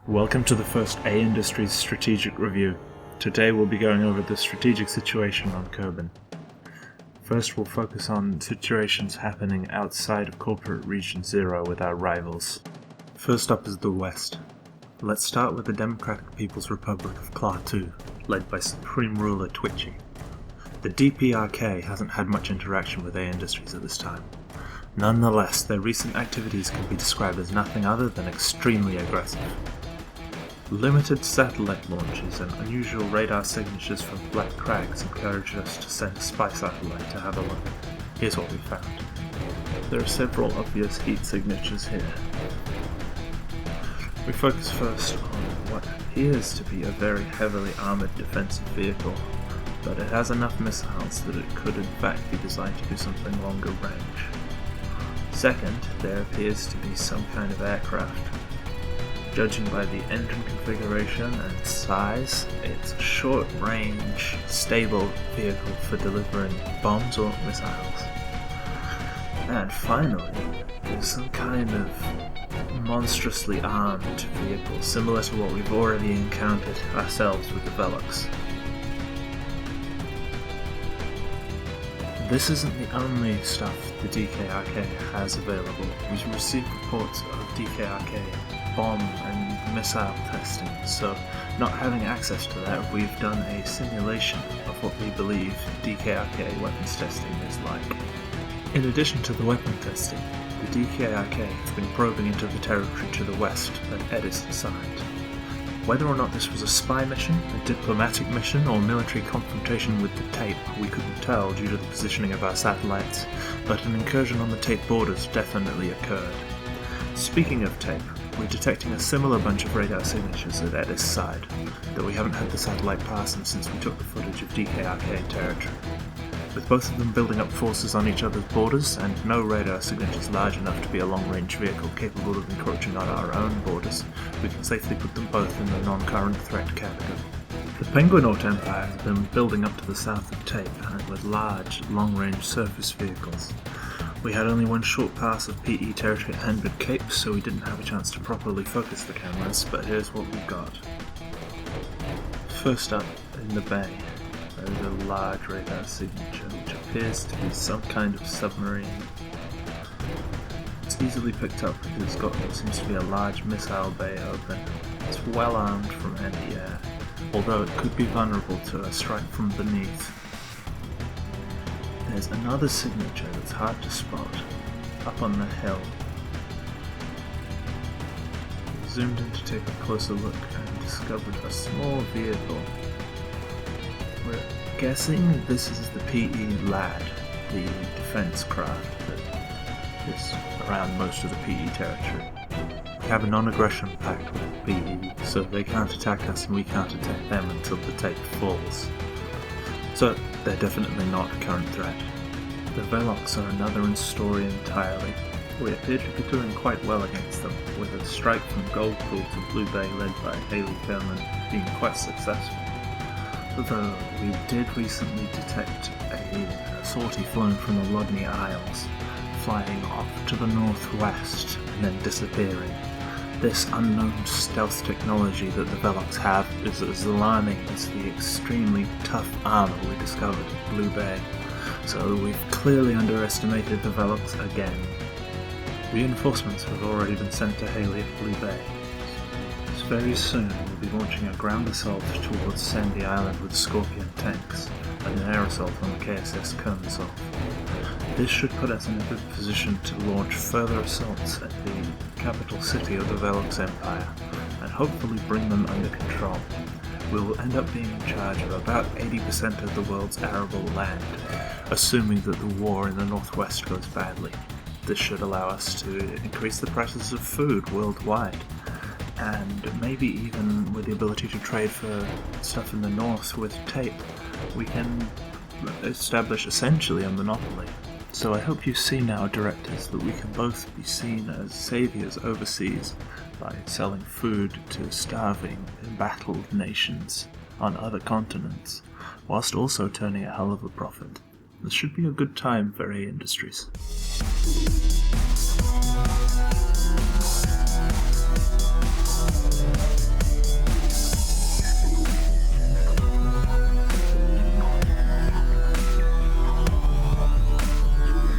Welcome to the first A Industries Strategic Review. Today we'll be going over the strategic situation on Koban. First we'll focus on situations happening outside of Corporate Region 0 with our rivals. First up is the West. Let's start with the Democratic People's Republic of Klaatu, led by Supreme Ruler Twichi. The DKRK hasn't had much interaction with A Industries at this time. Nonetheless, their recent activities can be described as nothing other than extremely aggressive. Limited satellite launches and unusual radar signatures from Black Crags encouraged us to send a spy satellite to have a look. Here's what we found. There are several obvious heat signatures here. We focus first on what appears to be a very heavily armoured defensive vehicle, but it has enough missiles that it could in fact be designed to do something longer range. Second, there appears to be some kind of aircraft. Judging by the engine configuration and size, it's a short-range, stable vehicle for delivering bombs or missiles. And finally, there's some kind of monstrously armed vehicle, similar to what we've already encountered ourselves with the Velox. This isn't the only stuff the DKRK has available. We've received reports of DKRK bomb and missile testing, so not having access to that, we've done a simulation of what we believe DKRK weapons testing is like. In addition to the weapon testing, the DKRK have been probing into the territory to the west that Ed is assigned. Whether or not this was a spy mission, a diplomatic mission, or military confrontation with the TAPE, we couldn't tell due to the positioning of our satellites, but an incursion on the TAPE borders definitely occurred. Speaking of TAPE, we're detecting a similar bunch of radar signatures at Edis' side, though we haven't had the satellite pass them since we took the footage of DKRK territory. With both of them building up forces on each other's borders, and no radar signatures large enough to be a long-range vehicle capable of encroaching on our own borders, we can safely put them both in the non-current threat category. The Penguinaut Empire has been building up to the south of TAPE, and with large, long-range surface vehicles. We had only one short pass of PE territory at Henbid Cape, so we didn't have a chance to properly focus the cameras, but here's what we've got. First up, in the bay, there is a large radar signature, which appears to be some kind of submarine. It's easily picked up because it's got what seems to be a large missile bay open. It's well armed from anti-air, although it could be vulnerable to a strike from beneath. There's another signature that's hard to spot, up on the hill. We zoomed in to take a closer look and discovered a small vehicle. We're guessing this is the PE LAD, the defense craft that is around most of the PE territory. We have a non-aggression pact with PE, so they can't attack us and we can't attack them until the tape falls. So they're definitely not a current threat. The Velox are another story entirely. We appear to be doing quite well against them, with a strike from Gold Pool to Blue Bay led by Haley Kerman being quite successful. Though we did recently detect a sortie flown from the Lodney Isles, flying off to the northwest and then disappearing. This unknown stealth technology that the Velox have is as alarming as the extremely tough armor we discovered at Blue Bay, so we've clearly underestimated the Velox again. Reinforcements have already been sent to Haley at Blue Bay. So very soon we'll be launching a ground assault towards Sandy Island with Scorpion tanks, and an air assault on the KSS Kernsol. This should put us in a good position to launch further assaults at the capital city of the Velox Empire, and hopefully bring them under control. We will end up being in charge of about 80% of the world's arable land, assuming that the war in the northwest goes badly. This should allow us to increase the prices of food worldwide, and maybe even with the ability to trade for stuff in the north with TAPE, we can establish essentially a monopoly. So I hope you see now, directors, that we can both be seen as saviours overseas by selling food to starving, embattled nations on other continents, whilst also turning a hell of a profit. This should be a good time for A Industries.